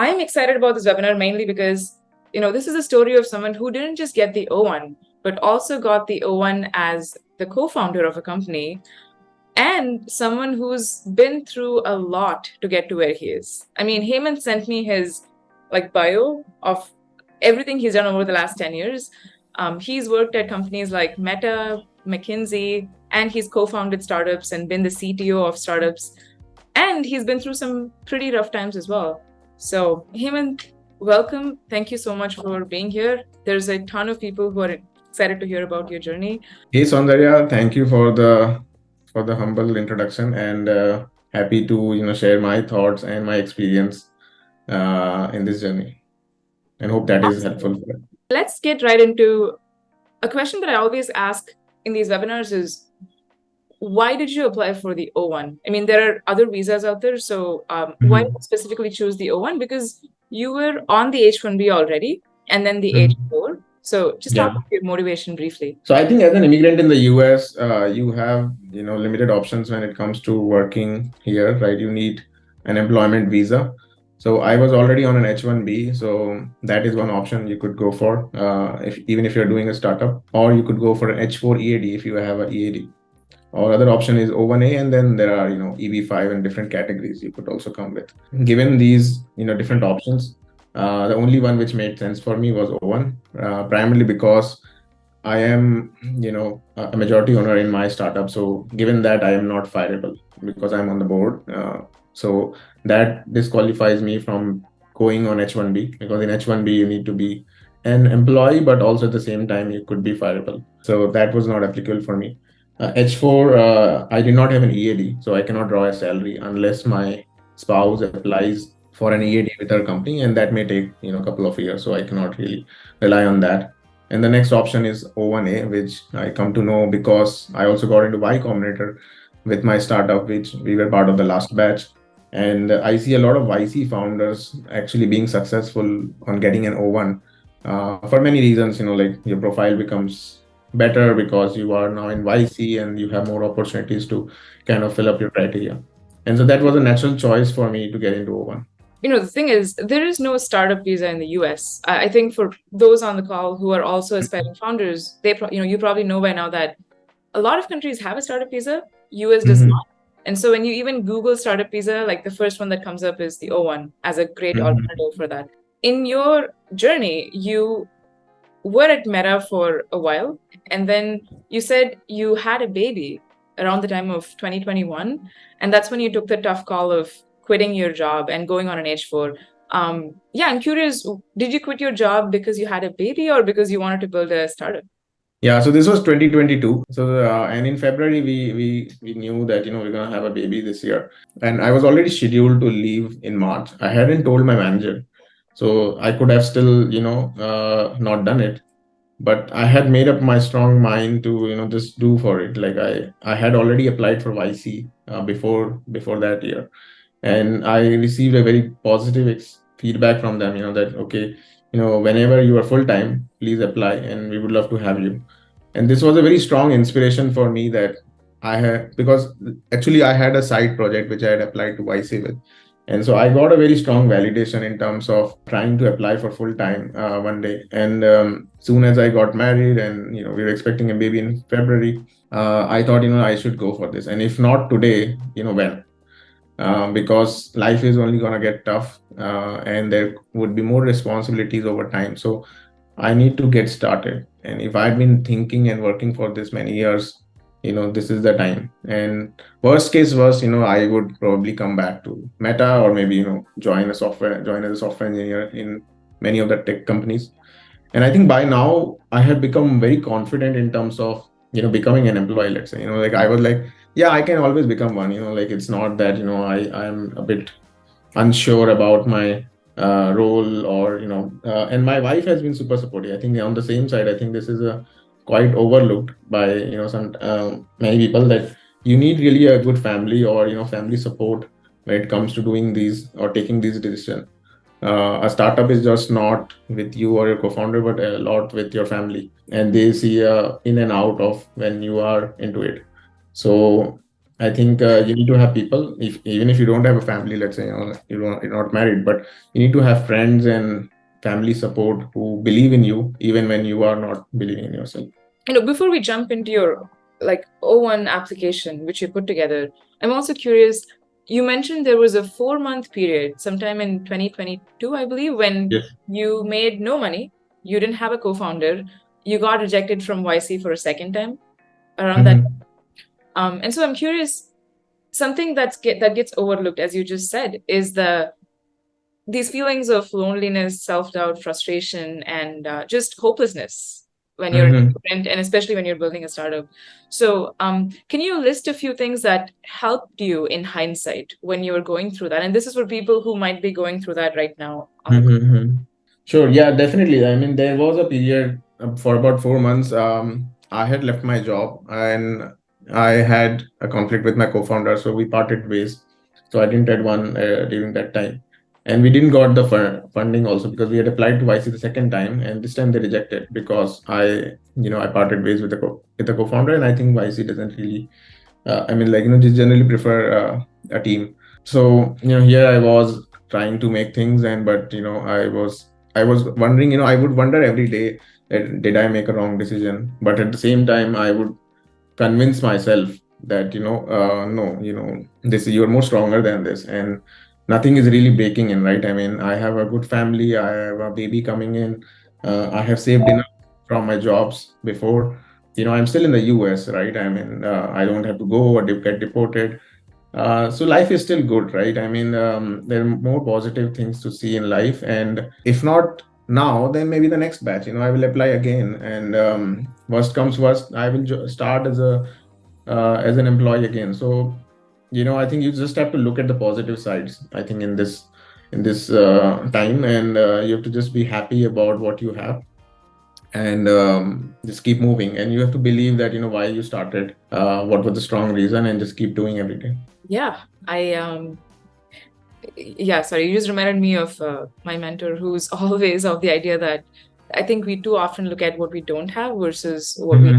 I'm excited about this webinar mainly because, this is a story of someone who didn't just get the O1, but also got the O1 as the co-founder of a company, and someone who's been through a lot to get to where he is. I mean, Hemant sent me his bio of everything he's done over the last 10 years. He's worked at companies like Meta, McKinsey, and he's co-founded startups and been the CTO of startups. And he's been through some pretty rough times as well. So Hemant, welcome. Thank you so much for being here. There's a ton of people who are excited to hear about your journey. Hey Soundarya, thank you for the humble introduction, and happy to share my thoughts and my experience in this journey, and hope that is helpful. Let's get right into a question that I always ask in these webinars is, why did you apply for the O1? I mean, there are other visas out there, so why did you specifically choose the O1? Because you were on the H-1B already, and then the H-4. So just talk about your motivation briefly. So I think as an immigrant in the US, you have limited options when it comes to working here, right? You need an employment visa. So I was already on an H-1B, so that is one option you could go for, even if you're doing a startup, or you could go for an H-4 EAD if you have an EAD. Or other option is O-1A, and then there are EB-5 and different categories you could also come with. Given these different options, the only one which made sense for me was O1, primarily because I am a majority owner in my startup. So given that I am not fireable because I'm on the board, so that disqualifies me from going on H-1B, because in H-1B you need to be an employee, but also at the same time you could be fireable. So that was not applicable for me. H4, I did not have an EAD, so I cannot draw a salary unless my spouse applies for an EAD with our company, and that may take a couple of years, so I cannot really rely on that. And the next option is O-1A, which I come to know because I also got into YCombinator with my startup, which we were part of the last batch. And I see a lot of YC founders actually being successful on getting an O1 for many reasons. Like your profile becomes better because you are now in YC and you have more opportunities to kind of fill up your criteria. And so that was a natural choice for me to get into O1. The thing is, there is no startup visa in the US. I think for those on the call who are also aspiring founders, you probably know by now that a lot of countries have a startup visa. US does not. And so when you even Google startup visa, like the first one that comes up is the O1 as a great alternative for that. In your journey, you were at Meta for a while, and then you said you had a baby around the time of 2021, and that's when you took the tough call of quitting your job and going on an H4. I'm curious, did you quit your job because you had a baby or because you wanted to build a startup? Yeah, so this was 2022. So and in February we knew that we're gonna have a baby this year, and I was already scheduled to leave in March. I hadn't told my manager, so I could have still not done it, but I had made up my strong mind to just do for it. Like I had already applied for YC before that year, and I received a very positive feedback from them. That okay, whenever you are full time, please apply, and we would love to have you. And this was a very strong inspiration for me that I had, because actually I had a side project which I had applied to YC with. And so I got a very strong validation in terms of trying to apply for full time one day. And soon as I got married and we were expecting a baby in February, I thought I should go for this. And if not today, when? Because life is only gonna get tough, and there would be more responsibilities over time. So I need to get started. And if I've been thinking and working for this many years, this is the time. And worst case was, I would probably come back to Meta, or maybe, join as a software engineer in many of the tech companies. And I think by now I have become very confident in terms of, becoming an employee, let's say, like I was like, yeah, I can always become one, like it's not that, I'm a bit unsure about my role, or and my wife has been super supportive. I think on the same side, I think this is a quite overlooked by some many people, that you need really a good family, or family support when it comes to doing these or taking these decisions. A startup is just not with you or your co-founder, but a lot with your family, and they see in and out of when you are into it. So I think you need to have people, even if you don't have a family, let's say, you're not married, but you need to have friends and family support who believe in you, even when you are not believing in yourself. Before we jump into your like O1 application, which you put together, I'm also curious. You mentioned there was a 4-month period sometime in 2022, I believe, when Yes. you made no money, you didn't have a co-founder, you got rejected from YC for a second time around that. Mm-hmm. And so I'm curious, something that gets overlooked, as you just said, is these feelings of loneliness, self-doubt, frustration, and just hopelessness when you're Mm-hmm. a student, and especially when you're building a startup. So, can you list a few things that helped you in hindsight when you were going through that? And this is for people who might be going through that right now on the call. Mm-hmm. Sure. Yeah, definitely. I mean, there was a period for about 4 months. I had left my job and I had a conflict with my co-founder, so we parted ways. So I didn't had one during that time, and we didn't got the funding also because we had applied to YC the second time, and this time they rejected because I parted ways with the co-founder, and I think YC doesn't really, I mean, like just generally prefer a team. So here I was trying to make things, and but I was wondering, I would wonder every day that did I make a wrong decision, but at the same time I would convince myself that no, this you're more stronger than this, and nothing is really breaking in, right? I mean, I have a good family, I have a baby coming in, I have saved enough from my jobs before. I'm still in the US, right? I mean, I don't have to go or get deported. So life is still good, right? I mean, there are more positive things to see in life, and if not now, then maybe the next batch. I will apply again, and worst comes worst, I will start as an employee again. So, I think you just have to look at the positive sides. I think in this time, and you have to just be happy about what you have, and just keep moving. And you have to believe that why you started, what was the strong reason, and just keep doing every day. Yeah, sorry, you just reminded me of my mentor, who's always of the idea that I think we too often look at what we don't have versus what we.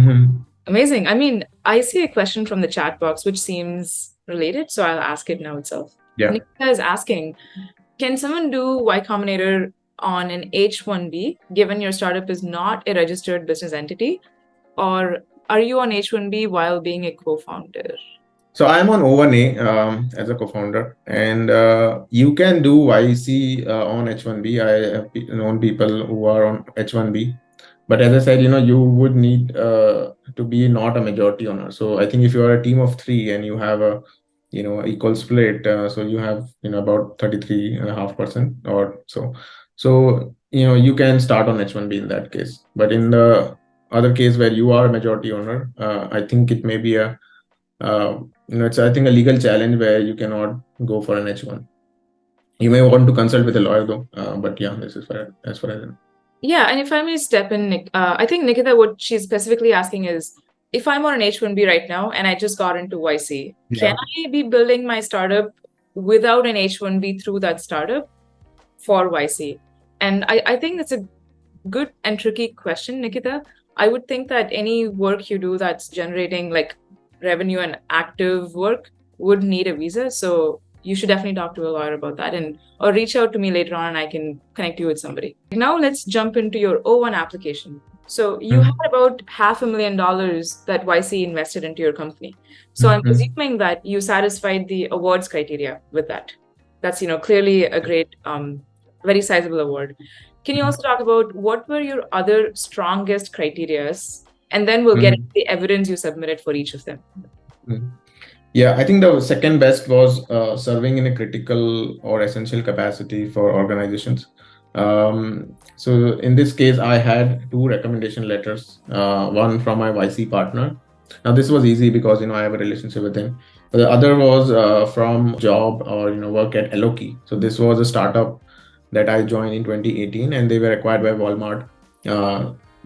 Amazing. I mean, I see a question from the chat box which seems related, so I'll ask it now itself. Yeah. Nikita is asking, can someone do Y Combinator on an H-1B given your startup is not a registered business entity? Or are you on H-1B while being a co-founder? So I'm on O-1A as a co-founder, and you can do YC on H-1B. I have known people who are on H-1B, but as I said, you would need to be not a majority owner. So I think if you are a team of three and you have a equal split, so you have about 33.5% or so. So you can start on H-1B in that case. But in the other case where you are a majority owner, I think it may be it's I think a legal challenge where you cannot go for an H1. You may want to consult with a lawyer though, but yeah, this is as far as I know. Yeah, and if I may step in, Nick, I think Nikita, what she's specifically asking is, if I'm on an H-1B right now and I just got into YC, can I be building my startup without an H-1B through that startup for YC? And I think that's a good and tricky question, Nikita. I would think that any work you do that's generating like revenue and active work would need a visa. So you should definitely talk to a lawyer about that, and or reach out to me later on and I can connect you with somebody. Now let's jump into your O1 application. So you had about $500,000 that YC invested into your company. So I'm assuming that you satisfied the awards criteria with that. That's clearly a great, very sizable award. Can you also talk about what were your other strongest criterias, and then we'll get into the evidence you submitted for each of them. Yeah, I think the second best was serving in a critical or essential capacity for organizations. So in this case, I had two recommendation letters, one from my YC partner. Now this was easy because I have a relationship with him. The other was from job or work at Eloki. So this was a startup that I joined in 2018, and they were acquired by Walmart.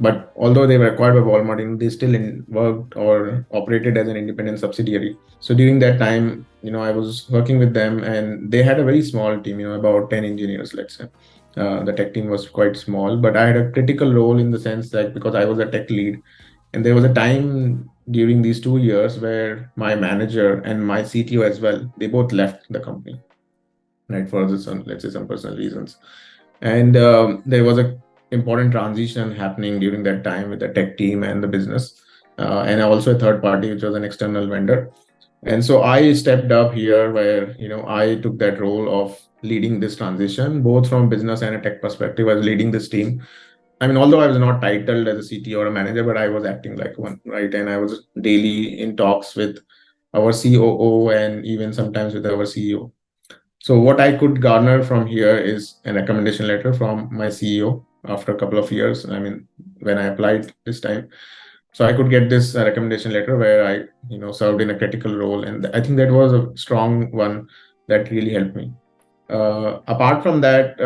But although they were acquired by Walmart, they still worked or operated as an independent subsidiary. So during that time, I was working with them, and they had a very small team, about 10 engineers, let's say. The tech team was quite small, but I had a critical role in the sense that because I was a tech lead, And there was a time during these 2 years where my manager and my CTO as well, they both left the company, right, for this, let's say, some personal reasons. And there was a important transition happening during that time with the tech team and the business, and also a third party, which was an external vendor. And so I stepped up here where, I took that role of leading this transition, both from business and a tech perspective. I was leading this team. I mean, although I was not titled as a CTO or a manager, but I was acting like one, right? And I was daily in talks with our COO and even sometimes with our CEO. So what I could garner from here is a recommendation letter from my CEO after a couple of years. I mean, when I applied this time, so I could get this recommendation letter where I, served in a critical role, and I think that was a strong one that really helped me. Apart from that,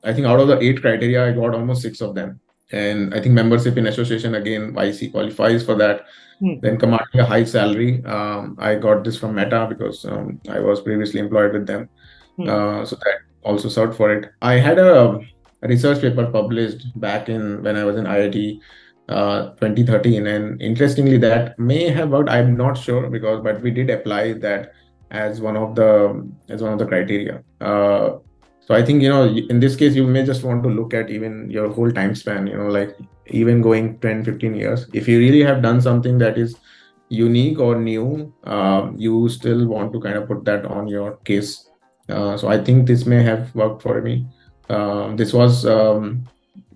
I think out of the 8 criteria, I got almost 6 of them. And I think membership in association, again, YC qualifies for that. Then commanding a high salary. I got this from Meta because I was previously employed with them. So that also served for it. I had a research paper published back in when I was in IIT 2013, and interestingly, that may have worked. I'm not sure but we did apply that as one of the criteria. So I think, in this case, you may just want to look at even your whole time span, like even going 10, 15 years. If you really have done something that is unique or new, you still want to kind of put that on your case. So I think this may have worked for me. This was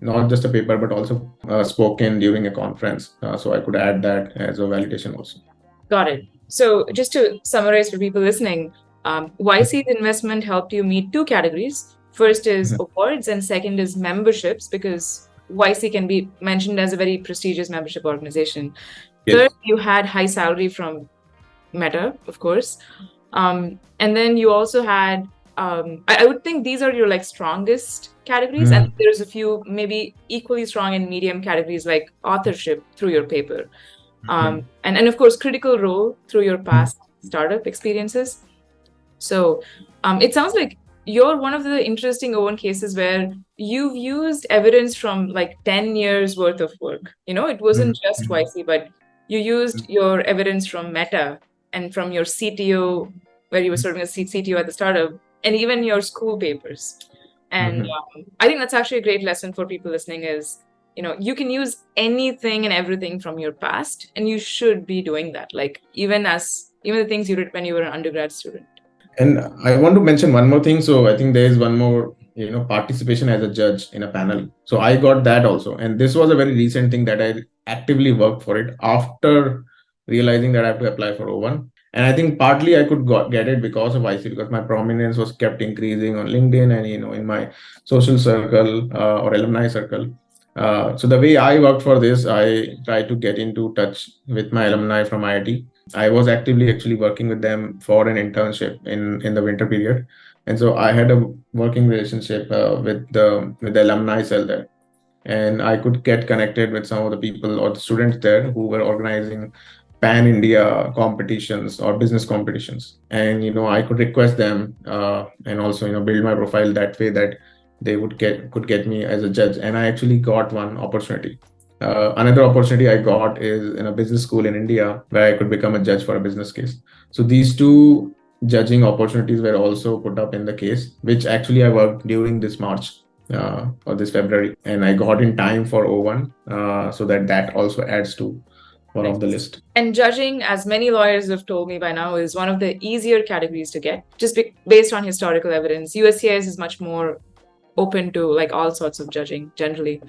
not just a paper, but also spoken during a conference. So I could add that as a validation also. Got it. So just to summarize for people listening, YC's investment helped you meet 2 categories. First is awards, and second is memberships, because YC can be mentioned as a very prestigious membership organization. Yes. Third, you had high salary from Meta, of course. And then you also had, I would think these are your strongest categories, and there's a few maybe equally strong and medium categories like authorship through your paper. And of course, critical role through your past startup experiences. So it sounds like you're one of the interesting O1 cases where you've used evidence from 10 years worth of work. It wasn't just YC, but you used your evidence from Meta and from your CTO, where you were serving as CTO at the startup, and even your school papers. And I think that's actually a great lesson for people listening is, you can use anything and everything from your past, and you should be doing that. Even the things you did when you were an undergrad student. And I want to mention one more thing. So I think there is one more, participation as a judge in a panel. So I got that also. And this was a very recent thing that I actively worked for it after realizing that I have to apply for O1. And I think partly I could get it because of YC, because my prominence was kept increasing on LinkedIn and, in my social circle or alumni circle. So the way I worked for this, I tried to get into touch with my alumni from IIT. I was actively actually working with them for an internship in the winter period, and so I had a working relationship with the alumni cell there, and I could get connected with some of the people or the students there who were organizing pan India competitions or business competitions, and I could request them and also build my profile that way that they could get me as a judge, and I actually got one opportunity. Another opportunity I got is in a business school in India where I could become a judge for a business case. So these 2 judging opportunities were also put up in the case, which actually I worked during this March or this February, and I got in time for O1, so that also adds to one of the list. And judging, as many lawyers have told me by now, is one of the easier categories to get, just based on historical evidence. USCIS is much more open to all sorts of judging generally.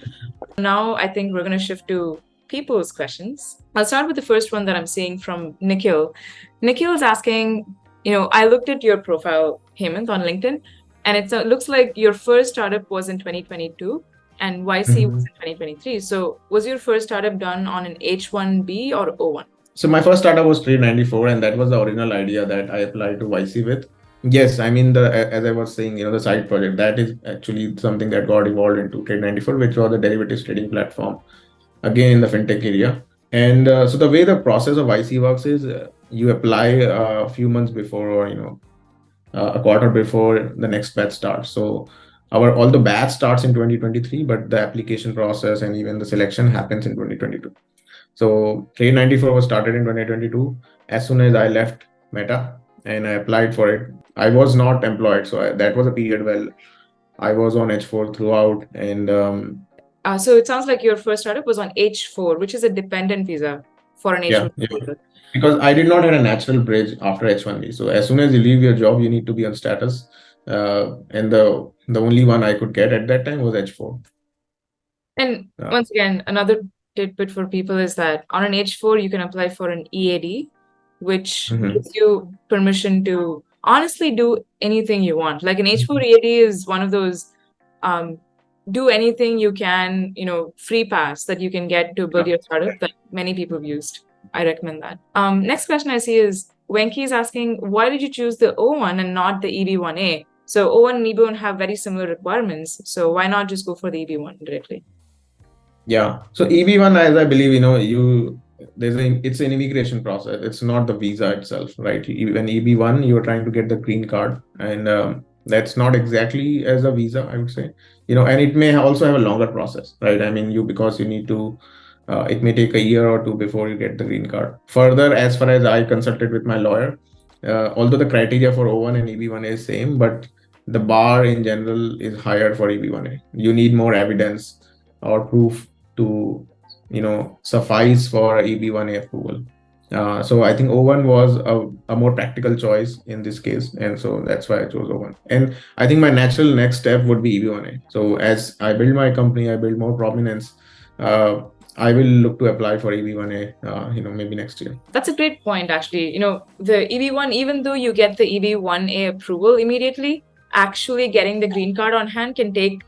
Now I think we're going to shift to people's questions. I'll start with the first one that I'm seeing from Nikhil. Nikhil is asking, I looked at your profile, Hemant, on LinkedIn, and it looks like your first startup was in 2022 and YC was in 2023. So was your first startup done on an H-1B or O1? So my first startup was Trade 94, and that was the original idea that I applied to YC with. Yes, I mean, as I was saying, the side project, that is actually something that got evolved into Trade 94, which was a derivatives trading platform, again in the fintech area. And so the way the process of YC works is you apply a few months before, or a quarter before the next batch starts. So all the batch starts in 2023, but the application process and even the selection happens in 2022. So Trade 94 was started in 2022. As soon as I left Meta and I applied for it, I was not employed. So that was a period where I was on H4 throughout. And So it sounds like your first startup was on H-4, which is a dependent visa for an H-1 holder. Because I did not have a natural bridge after H1B. So as soon as you leave your job, you need to be on status. And the only one I could get at that time was H4. And once again, another tidbit for people is that on an H-4, you can apply for an EAD, which gives you permission to honestly do anything you want. Like an H-4 EAD is one of those do anything you can, free pass that you can get to build your startup that many people have used. I recommend that. Next question I see is Wenki is asking, why did you choose the O1 and not the EB1A? So O1 and EB1 have very similar requirements. So why not just go for the EB1 directly? Yeah. So EB1, as I believe, it's an immigration process. It's not the visa itself, right? When EB1, you're trying to get the green card, and that's not exactly as a visa, I would say. And it may also have a longer process, right? I mean, because you need to, it may take a year or two before you get the green card. Further, as far as I consulted with my lawyer, although the criteria for O1 and EB1 is same, but the bar in general is higher for EB1A. You need more evidence or proof to suffice for EB1A approval. So I think O1 was a more practical choice in this case, and so that's why I chose O1. And I think my natural next step would be EB1A. So as I build my company, I build more prominence. I will look to apply for EB1A, maybe next year. That's a great point, actually. The EB1, even though you get the EB1A approval immediately, actually getting the green card on hand can take,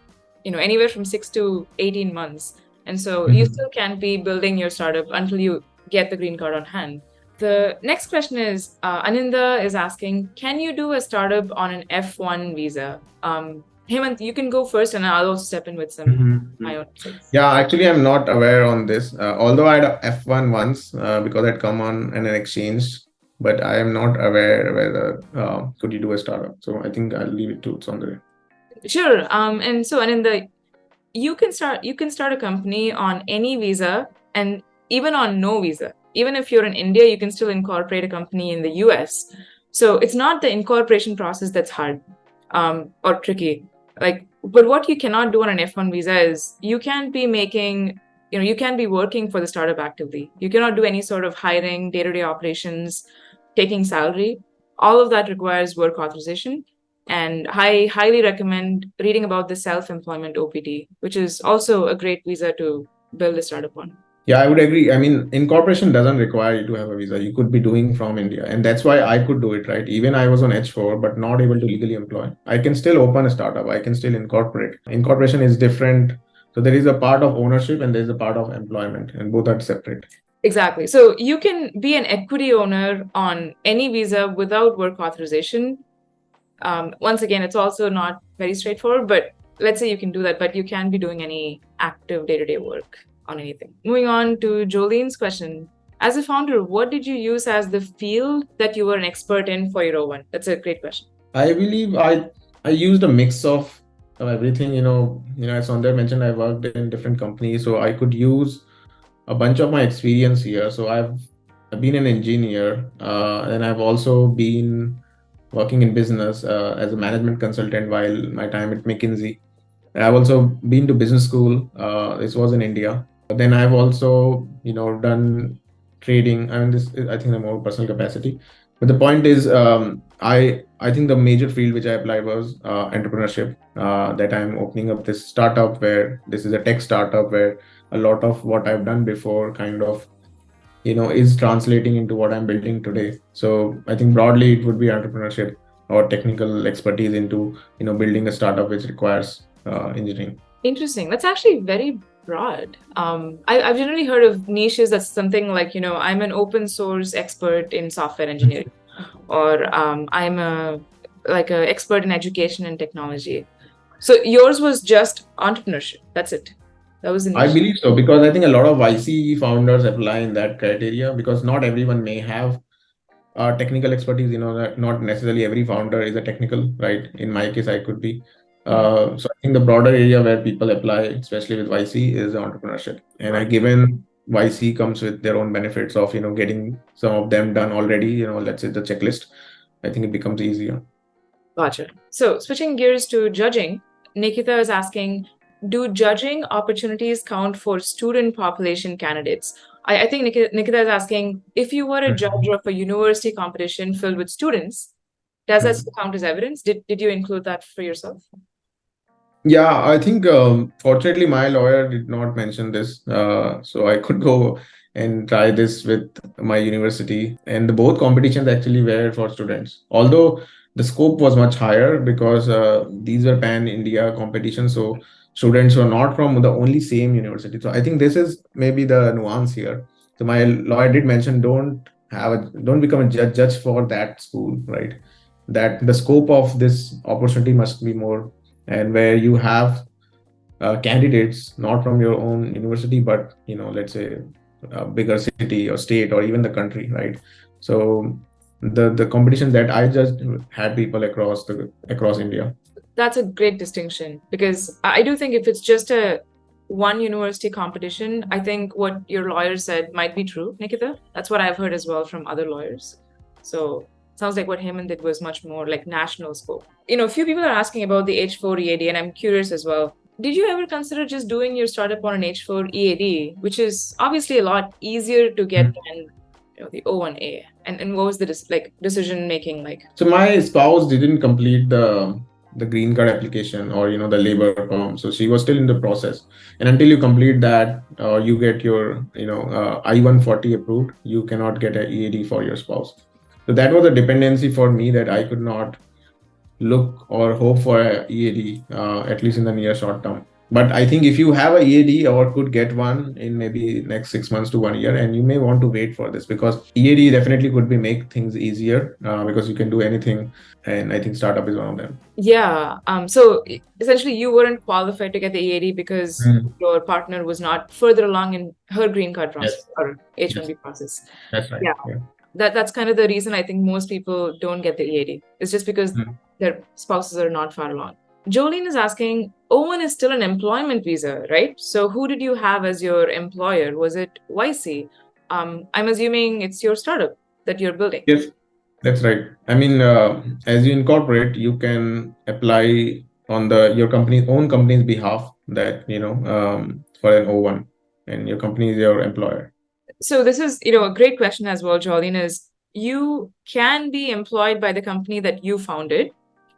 anywhere from 6 to 18 months. And so you still can't be building your startup until you get the green card on hand. The next question is, Aninda is asking, can you do a startup on an F1 visa? Hemant, you can go first and I'll also step in with some my own insights. Yeah, actually, I'm not aware on this. Although I had a F1 once because I'd come on an exchange, but I am not aware whether could you do a startup. So I think I'll leave it to Sandra. Sure. And so Aninda, you can start a company on any visa and even on no visa. Even if you're in India, you can still incorporate a company in the US. So it's not the incorporation process that's hard or tricky. But what you cannot do on an F1 visa is you can't be working for the startup actively. You cannot do any sort of hiring, day-to-day operations, taking salary. All of that requires work authorization. And I highly recommend reading about the self-employment OPT, which is also a great visa to build a startup on. Yeah, I would agree. I mean, incorporation doesn't require you to have a visa. You could be doing from India. And that's why I could do it, right? Even I was on H4, but not able to legally employ. I can still open a startup. I can still incorporate. Incorporation is different. So there is a part of ownership and there's a part of employment, and both are separate. Exactly. So you can be an equity owner on any visa without work authorization. Once again, it's also not very straightforward, but let's say you can do that, but you can be doing any active day-to-day work on anything. Moving on to Jolene's question. As a founder, what did you use as the field that you were an expert in for your O1? That's a great question. I believe I used a mix of everything. As Sandhya mentioned, I worked in different companies, so I could use a bunch of my experience here. So I've been an engineer, and I've also been working in business as a management consultant while my time at McKinsey. I've also been to business school. This was in India. Then I've also, done trading. I mean, this is, I think, a more personal capacity. But the point is, I think the major field which I applied was entrepreneurship. That I'm opening up this startup where this is a tech startup where a lot of what I've done before kind of, is translating into what I'm building today. So I think broadly it would be entrepreneurship or technical expertise into, building a startup which requires engineering. Interesting. That's actually very broad. I've generally heard of niches that's something like, I'm an open source expert in software engineering, or I'm an expert in education and technology. So yours was just entrepreneurship. That's it. That was the niche. I believe so, because I think a lot of YC founders apply in that criteria, because not everyone may have technical expertise. Not necessarily every founder is a technical, right? In my case, I could be. So I think the broader area where people apply, especially with YC, is entrepreneurship. And given YC comes with their own benefits of, getting some of them done already, let's say the checklist. I think it becomes easier. Gotcha. So switching gears to judging, Nikita is asking, do judging opportunities count for student population candidates? I think Nikita is asking, if you were a judge of a university competition filled with students, does that still count as evidence? Did you include that for yourself? Yeah, I think fortunately my lawyer did not mention this, so I could go and try this with my university. And the both competitions actually were for students, although the scope was much higher because these were pan-India competitions, so students were not from the only same university. So I think this is maybe the nuance here. So my lawyer did mention don't become a judge for that school, right? That the scope of this opportunity must be more, and where you have candidates not from your own university, but let's say a bigger city or state or even the country, right? So the competition that I just had people across India. That's a great distinction, because I do think if it's just a one university competition, I think what your lawyer said might be true, Nikita. That's what I've heard as well from other lawyers. So sounds like what Hemant did was much more like national scope. A few people are asking about the H-4 EAD, and I'm curious as well. Did you ever consider just doing your startup on an H-4 EAD, which is obviously a lot easier to get than the O-1A? And what was the decision making like? So my spouse didn't complete the green card application or the labor form, so she was still in the process. And until you complete that, or you get your I-140 approved, you cannot get an EAD for your spouse. So that was a dependency for me, that I could not look or hope for a EAD, at least in the near short term. But I think if you have a EAD or could get one in maybe next 6 months to 1 year, and you may want to wait for this, because EAD definitely could be make things easier, because you can do anything, and I think startup is one of them. Yeah. So essentially, you weren't qualified to get the EAD because your partner was not further along in her green card process or H-1B process. That's right. Yeah. That's kind of the reason I think most people don't get the EAD. It's just because their spouses are not far along. Jolene is asking, O-1 is still an employment visa, right? So who did you have as your employer? Was it YC? I'm assuming it's your startup that you're building. Yes, that's right. I mean, as you incorporate, you can apply on your own company's behalf, that for an O-1, and your company is your employer. So this is, a great question as well, Jolene, is you can be employed by the company that you founded,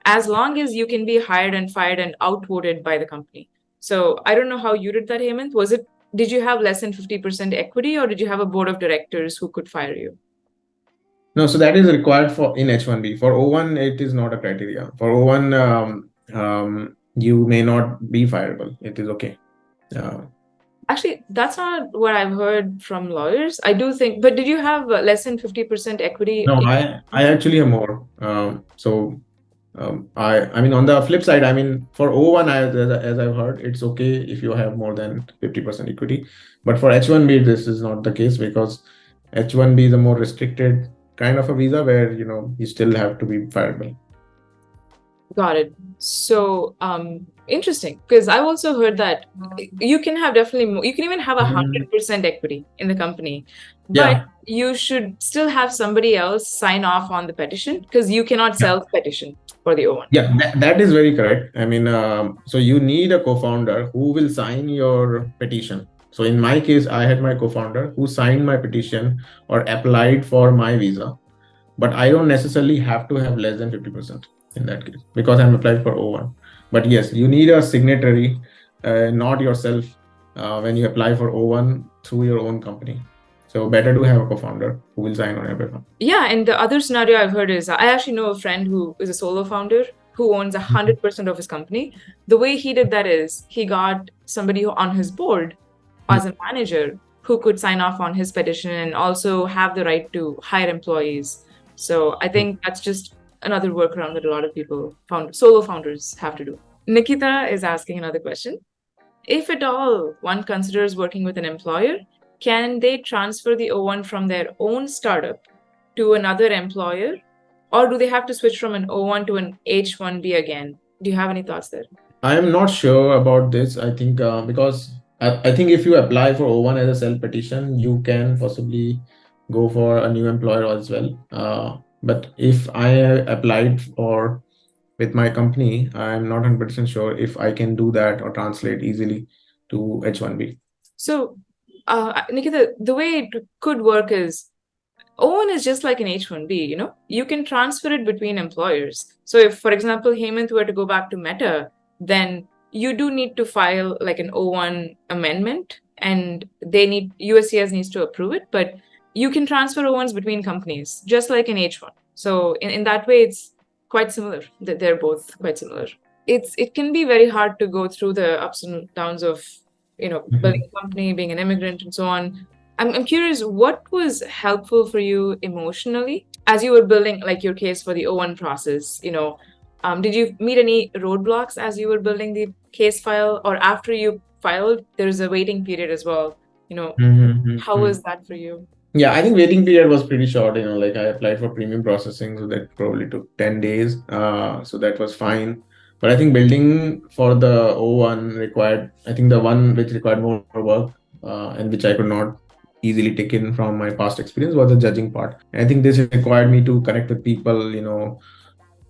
as long as you can be hired and fired and outvoted by the company. So I don't know how you did that, Hemant. Did you have less than 50% equity, or did you have a board of directors who could fire you? No, so that is required for in H-1B. For O-1, it is not a criteria. For O-1, you may not be fireable. It is okay. Actually, that's not what I've heard from lawyers. I do think, but did you have less than 50% equity? No, I actually have more. I mean, on the flip side, I mean, for O-1, as I've heard, it's okay if you have more than 50% equity. But for H-1B, this is not the case, because H-1B is a more restricted kind of a visa where, you still have to be fireable. Got it. So, interesting, because I've also heard that you can have you can even have 100% equity in the company, but you should still have somebody else sign off on the petition, because you cannot self-petition for the O-1. Yeah, that is very correct. I mean, so you need a co-founder who will sign your petition. So in my case, I had my co-founder who signed my petition or applied for my visa, but I don't necessarily have to have less than 50% in that case, because I'm applied for O-1. But yes, you need a signatory, not yourself, when you apply for O-1 through your own company. So better to have a co-founder who will sign on everything. Yeah, and the other scenario I've heard is, I actually know a friend who is a solo founder who owns 100% of his company. The way he did that is he got somebody on his board as a manager who could sign off on his petition and also have the right to hire employees. So I think that's just another workaround that a lot of people solo founders have to do. Nikita is asking another question. If at all one considers working with an employer, can they transfer the O-1 from their own startup to another employer, or do they have to switch from an O-1 to an H-1B again? Do you have any thoughts there? I am not sure about this. I think because I think if you apply for O1 as a self-petition, you can possibly go for a new employer as well. But if I applied for with my company, I'm not 100% sure if I can do that or translate easily to H1B. So, Nikita, the way it could work is O1 is just like an H1B, you can transfer it between employers. So if, for example, Hemant were to go back to Meta, then you do need to file like an O1 amendment and USCIS needs to approve it, but you can transfer O1s between companies, just like an H1. So in that way, it's quite similar. They're both quite similar. It can be very hard to go through the ups and downs of, building a company, being an immigrant and so on. I'm curious, what was helpful for you emotionally as you were building like your case for the O1 process? Did you meet any roadblocks as you were building the case file, or after you filed, there's a waiting period as well? How was that for you? Yeah, I think waiting period was pretty short. Like I applied for premium processing, so that probably took 10 days. So that was fine. But I think building for the O1 required, I think the one which required more work and which I could not easily take in from my past experience was the judging part. And I think this required me to connect with people,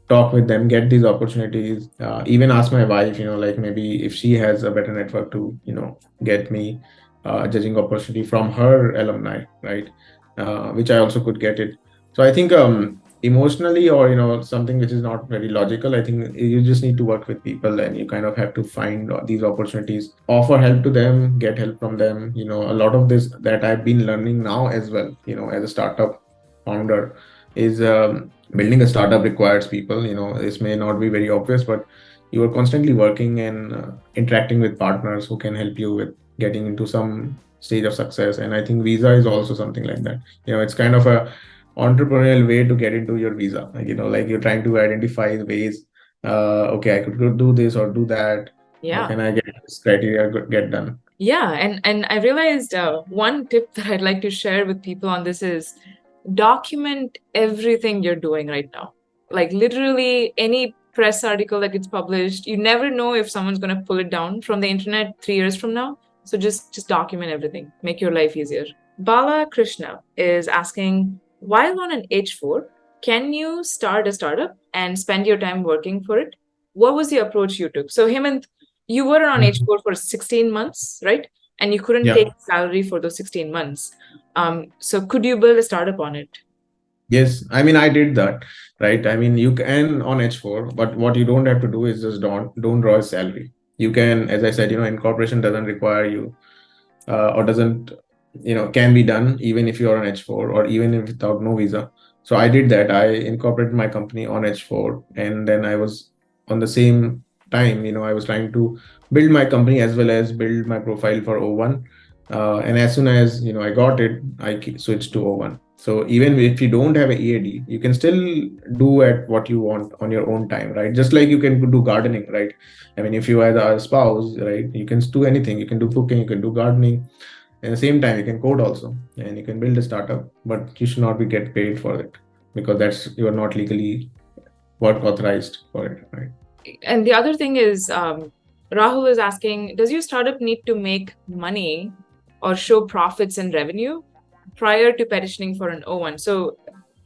talk with them, get these opportunities, even ask my wife, like maybe if she has a better network to, get me judging opportunity from her alumni, right? Which I also could get it. So I think emotionally or, something which is not very logical, I think you just need to work with people and you kind of have to find these opportunities, offer help to them, get help from them. A lot of this that I've been learning now as well, as a startup founder is building a startup requires people. This may not be very obvious, but you are constantly working and interacting with partners who can help you with getting into some stage of success. And I think visa is also something like that. It's kind of a entrepreneurial way to get into your visa. Like you're trying to identify ways. Okay, I could go do this or do that. How can I get this criteria get done? Yeah, and I realized one tip that I'd like to share with people on this is document everything you're doing right now. Like literally any press article that gets published, you never know if someone's going to pull it down from the internet 3 years from now. So just document everything, make your life easier. Bala Krishna is asking, while on an H4, can you start a startup and spend your time working for it? What was the approach you took? So Hemant, you were on H4 for 16 months, right? And you couldn't take salary for those 16 months. So could you build a startup on it? Yes, I mean I did that, right? I mean you can on H4, but what you don't have to do is just don't draw a salary. You can, as I said, incorporation doesn't require you or doesn't, can be done even if you're on H4 or even if without no visa. So I did that. I incorporated my company on H4, and then I was on the same time, I was trying to build my company as well as build my profile for O1. And as soon as I got it, I switched to O1. So even if you don't have a EAD, you can still do at what you want on your own time, right? Just like you can do gardening, right? I mean, if you have a spouse, right, you can do anything. You can do cooking, you can do gardening. At the same time, you can code also, and you can build a startup, but you should not be get paid for it because you are not legally work authorized for it, right? And the other thing is, Rahul is asking, does your startup need to make money or show profits and revenue prior to petitioning for an O1? So,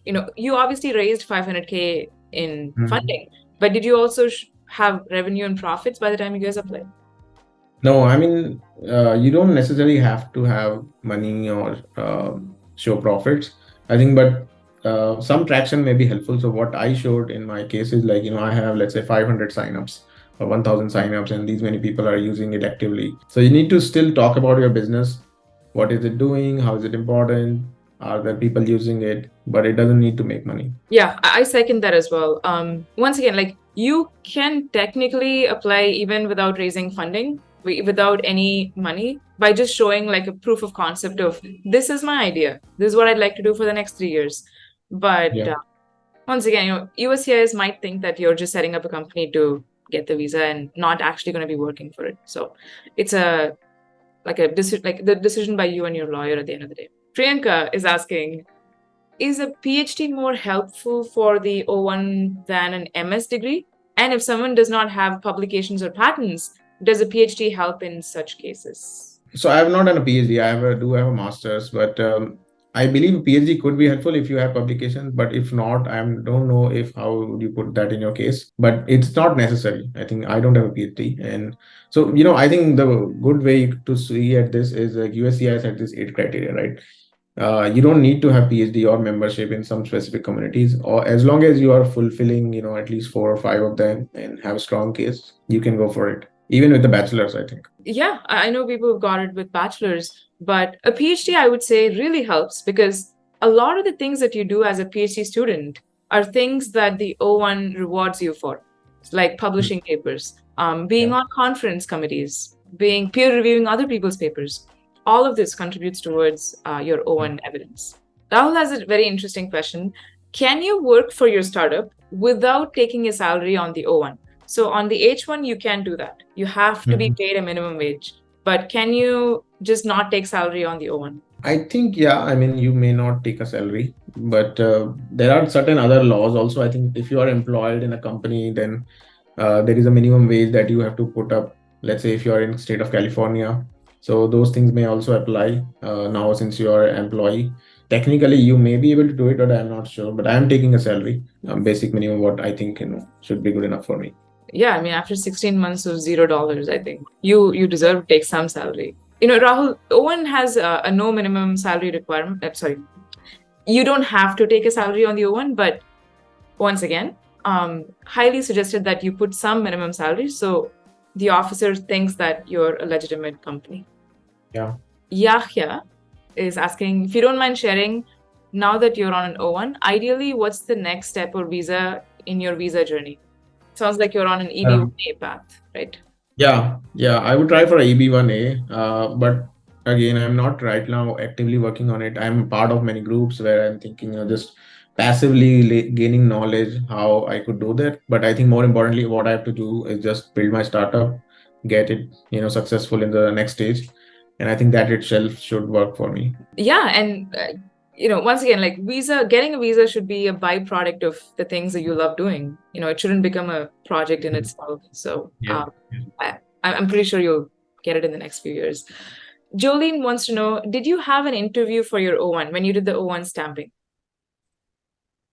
you obviously raised 500K in funding, but did you also have revenue and profits by the time you guys applied? No, I mean, you don't necessarily have to have money or show profits. I think, but some traction may be helpful. So what I showed in my case is like, I have, let's say 500 signups or 1000 signups, and these many people are using it actively. So you need to still talk about your business. What is it doing? How is it important? Are there people using it? But it doesn't need to make money. Yeah, I second that as well. Once again, like you can technically apply even without raising funding, without any money, by just showing like a proof of concept of this is my idea. This is what I'd like to do for the next 3 years. But once again, USCIS might think that you're just setting up a company to get the visa and not actually going to be working for it. So it's like the decision by you and your lawyer at the end of the day. Priyanka is asking, is a PhD more helpful for the O1 than an MS degree? And if someone does not have publications or patents, does a PhD help in such cases? So I have not done a PhD. Do have a master's, but I believe a PhD could be helpful if you have publications. But if not, I don't know if how would you put that in your case. But it's not necessary. I think I don't have a PhD, and so I think the good way to see at this is like USCIS had this 8 criteria, right? You don't need to have PhD or membership in some specific communities, or as long as you are fulfilling, at least 4 or 5 of them and have a strong case, you can go for it. Even with the bachelor's, I think. Yeah, I know people who've got it with bachelor's, but a PhD, I would say, really helps because a lot of the things that you do as a PhD student are things that the O1 rewards you for, like publishing papers, being Yeah. on conference committees, being peer reviewing other people's papers. All of this contributes towards your O1 evidence. Rahul has a very interesting question. Can you work for your startup without taking a salary on the O1? So on the H1, you can't do that. You have to be paid a minimum wage. But can you just not take salary on the O1? I think, yeah, I mean, you may not take a salary, but there are certain other laws also. I think if you are employed in a company, then there is a minimum wage that you have to put up. Let's say if you are in state of California, so those things may also apply now since you are an employee. Technically, you may be able to do it, but I'm not sure. But I'm taking a salary, basic minimum, what I think should be good enough for me. Yeah, I mean, after 16 months of $0, I think you deserve to take some salary. Rahul, O1 has a no minimum salary requirement. Sorry, you don't have to take a salary on the O1, but once again, highly suggested that you put some minimum salary so the officer thinks that you're a legitimate company. Yeah. Yahya is asking, if you don't mind sharing, now that you're on an O1, ideally, what's the next step or visa in your visa journey? Sounds like you're on an EB1A path, right? Yeah, I would try for a EB1A, but again, I'm not right now actively working on it. I'm part of many groups where I'm thinking, just passively gaining knowledge how I could do that. But I think more importantly, what I have to do is just build my startup, get it, successful in the next stage, and I think that itself should work for me. Yeah, and once again, like getting a visa should be a byproduct of the things that you love doing. It shouldn't become a project in itself. So Yeah. I'm pretty sure you'll get it in the next few years. Jolene wants to know, did you have an interview for your O1 when you did the O1 stamping?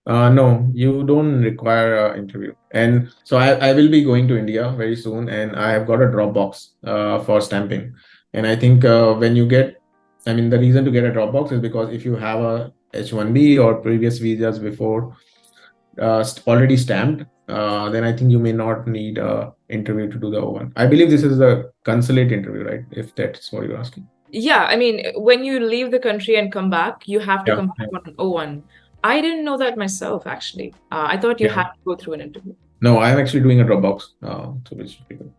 No, you don't require an interview. And so I will be going to India very soon, and I have got a Dropbox for stamping. And I think when you get, I mean, the reason to get a Dropbox is because if you have a H-1B or previous visas before already stamped, then I think you may not need an interview to do the O1. I believe this is the consulate interview, right? If that's what you're asking. Yeah, I mean, when you leave the country and come back, you have to Yeah. come back on an O1. I didn't know that myself, actually. I thought you had to go through an interview. No, I'm actually doing a Dropbox. So which should be good.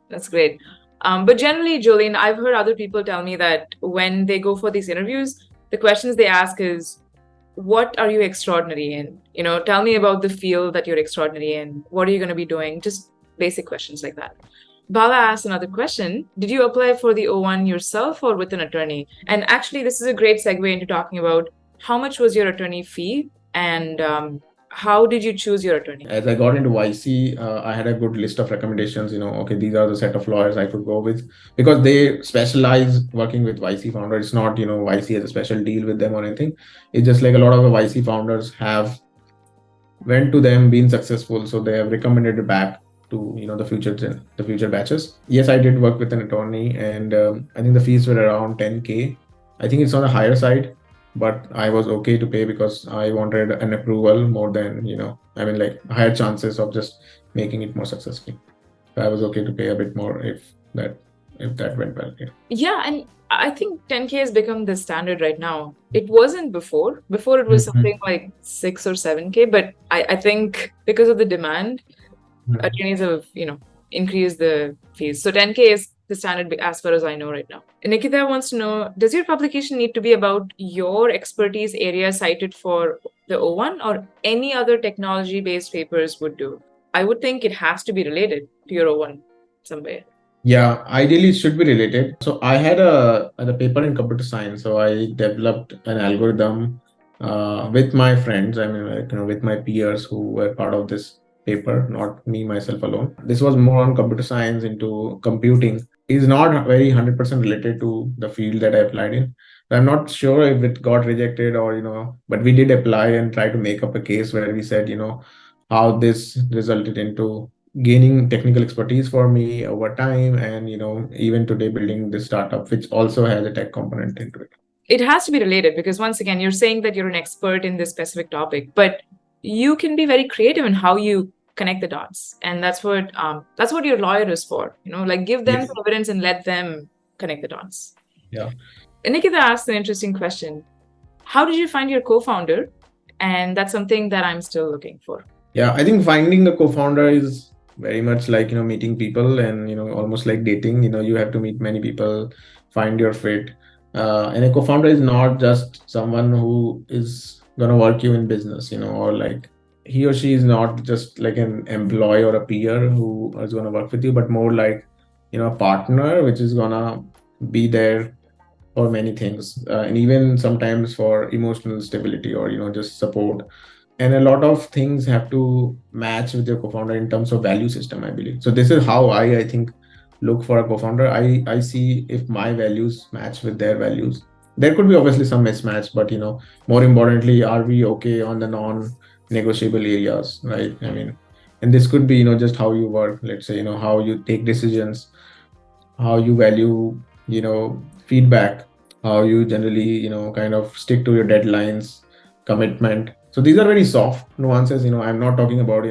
That's great. But generally, Jolene, I've heard other people tell me that when they go for these interviews, the questions they ask is, what are you extraordinary in? Tell me about the field that you're extraordinary in. What are you going to be doing? Just basic questions like that. Bala asked another question. Did you apply for the O1 yourself or with an attorney? And actually, this is a great segue into talking about how much was your attorney fee and how did you choose your attorney? As I got into YC, I had a good list of recommendations. Okay, these are the set of lawyers I could go with because they specialize working with YC founders. It's not, YC has a special deal with them or anything. It's just like a lot of the YC founders have went to them, been successful, so they have recommended it back to the future batches. Yes, I did work with an attorney, and I think the fees were around 10K. I think it's on the higher side, but I was okay to pay because I wanted an approval more than like higher chances of just making it more successful. So I was okay to pay a bit more if that went well. Yeah, and I think 10K has become the standard right now. It wasn't before. Before it was something like 6 or 7K, but I think because of the demand, attorneys have increased the fees. So 10K is the standard as far as I know right now. Nikita wants to know, does your publication need to be about your expertise area cited for the O1 or any other technology-based papers would do? I would think it has to be related to your O1 some way. Yeah, ideally it should be related. So I had a paper in computer science. So I developed an algorithm with my friends. I mean, like, with my peers who were part of this paper, not me myself alone. This was more on computer science into computing. is not very 100% related to the field that I applied in. I'm not sure if it got rejected or, but we did apply and try to make up a case where we said, how this resulted into gaining technical expertise for me over time. And, even today building this startup, which also has a tech component into it. It has to be related because once again, you're saying that you're an expert in this specific topic, but you can be very creative in how you connect the dots. And that's what your lawyer is for, like give them Yes. the evidence and let them connect the dots. Yeah. Nikita asked an interesting question. How did you find your co-founder? And that's something that I'm still looking for. Yeah, I think finding a co-founder is very much like, meeting people and, almost like dating. You have to meet many people, find your fit. And a co-founder is not just someone who is going to work you in business, or like he or she is not just like an employee or a peer who is going to work with you, but more like, a partner, which is going to be there for many things, and even sometimes for emotional stability or, just support. And a lot of things have to match with your co-founder in terms of value system, I believe. So this is how I think look for a co-founder. I see if my values match with their values. There could be obviously some mismatch, but more importantly, are we okay on the non-negotiable areas, right? I mean, and this could be just how you work, let's say, how you take decisions, how you value feedback, how you generally kind of stick to your deadlines, commitment. So these are very soft nuances. I'm not talking about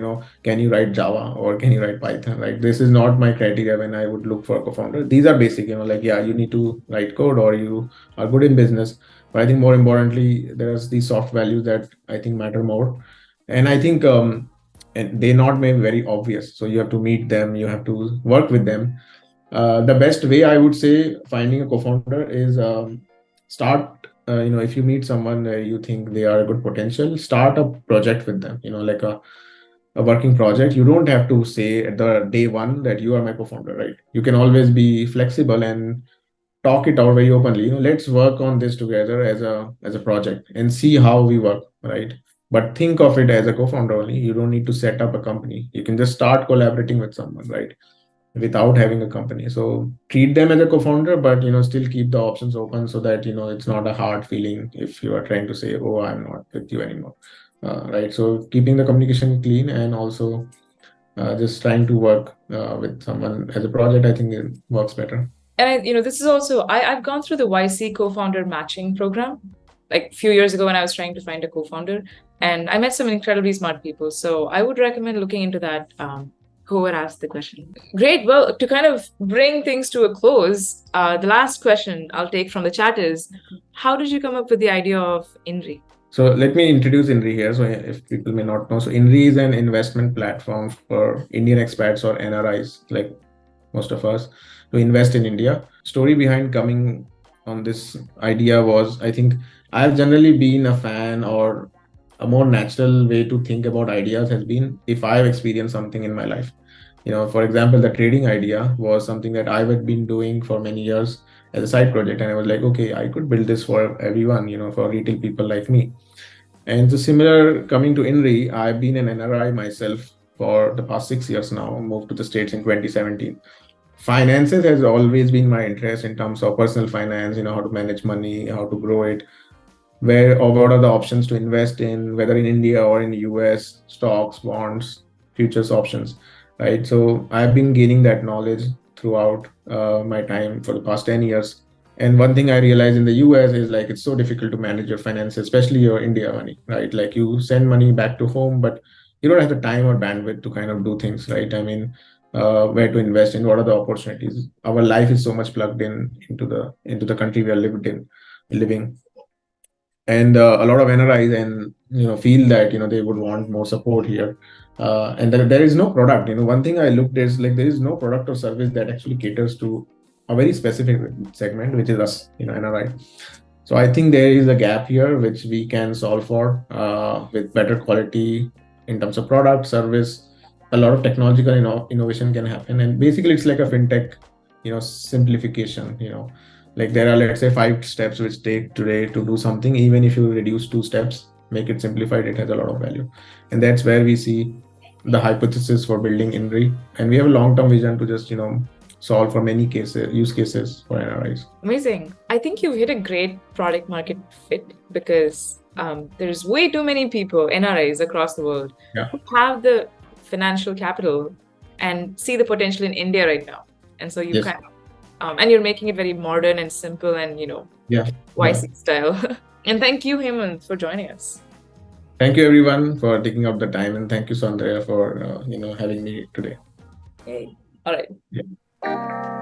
can you write Java or can you write Python, right? This is not my criteria when I would look for a co-founder. These are basic, like, yeah, you need to write code or you are good in business, but I think more importantly there's these soft values that I think matter more. And I think and they not may be very obvious, so you have to meet them, you have to work with them. The best way I would say finding a co-founder is start. If you meet someone you think they are a good potential, start a project with them. Like a working project. You don't have to say at the day one that you are my co-founder, right? You can always be flexible and talk it out very openly. Let's work on this together as a project and see how we work, right? But think of it as a co-founder only. You don't need to set up a company. You can just start collaborating with someone, right? Without having a company. So treat them as a co-founder, but still keep the options open so that it's not a hard feeling if you are trying to say, oh, I'm not with you anymore. Right. So keeping the communication clean and also just trying to work with someone as a project, I think it works better. And this is also I've gone through the YC co-founder matching program like a few years ago when I was trying to find a co-founder, and I met some incredibly smart people. So I would recommend looking into that. Whoever asked the question. Great. Well, to kind of bring things to a close, the last question I'll take from the chat is, how did you come up with the idea of Inri? So let me introduce Inri here. So if people may not know, so Inri is an investment platform for Indian expats or NRIs, like most of us, to invest in India. Story behind coming on this idea was, I think I've generally been a fan, or a more natural way to think about ideas has been if I've experienced something in my life. For example, the trading idea was something that I had been doing for many years as a side project. And I was like, okay, I could build this for everyone, for retail people like me. And so similar coming to Inri, I've been an NRI myself for the past 6 years now, moved to the States in 2017. Finances has always been my interest in terms of personal finance, how to manage money, how to grow it, where or what are the options to invest in, whether in India or in the US, stocks, bonds, futures options, right? So I've been gaining that knowledge throughout my time for the past 10 years. And one thing I realized in the US is like it's so difficult to manage your finances, especially your India money, right? Like you send money back to home, but you don't have the time or bandwidth to kind of do things, right? I mean, where to invest in, what are the opportunities? Our life is so much plugged in into the country we are living, and a lot of NRIs and feel that they would want more support here, and there is no product. One thing I looked is like there is no product or service that actually caters to a very specific segment, which is us, NRI. So I think there is a gap here which we can solve for with better quality in terms of product, service. A lot of technological innovation can happen, and basically it's like a fintech, simplification. Like there are, let's say, 5 steps which take today to do something. Even if you reduce 2 steps, make it simplified, it has a lot of value. And that's where we see the hypothesis for building Inri. And we have a long-term vision to just, solve for many use cases for NRIs. Amazing. I think you've hit a great product market fit because there's way too many people, NRIs across the world, who have the financial capital and see the potential in India right now. And so you kind of, and you're making it very modern and simple and, YC style. And thank you, Hemant, for joining us. Thank you, everyone, for taking out the time. And thank you, Sandhya, for, having me today. Okay. All right. Yeah.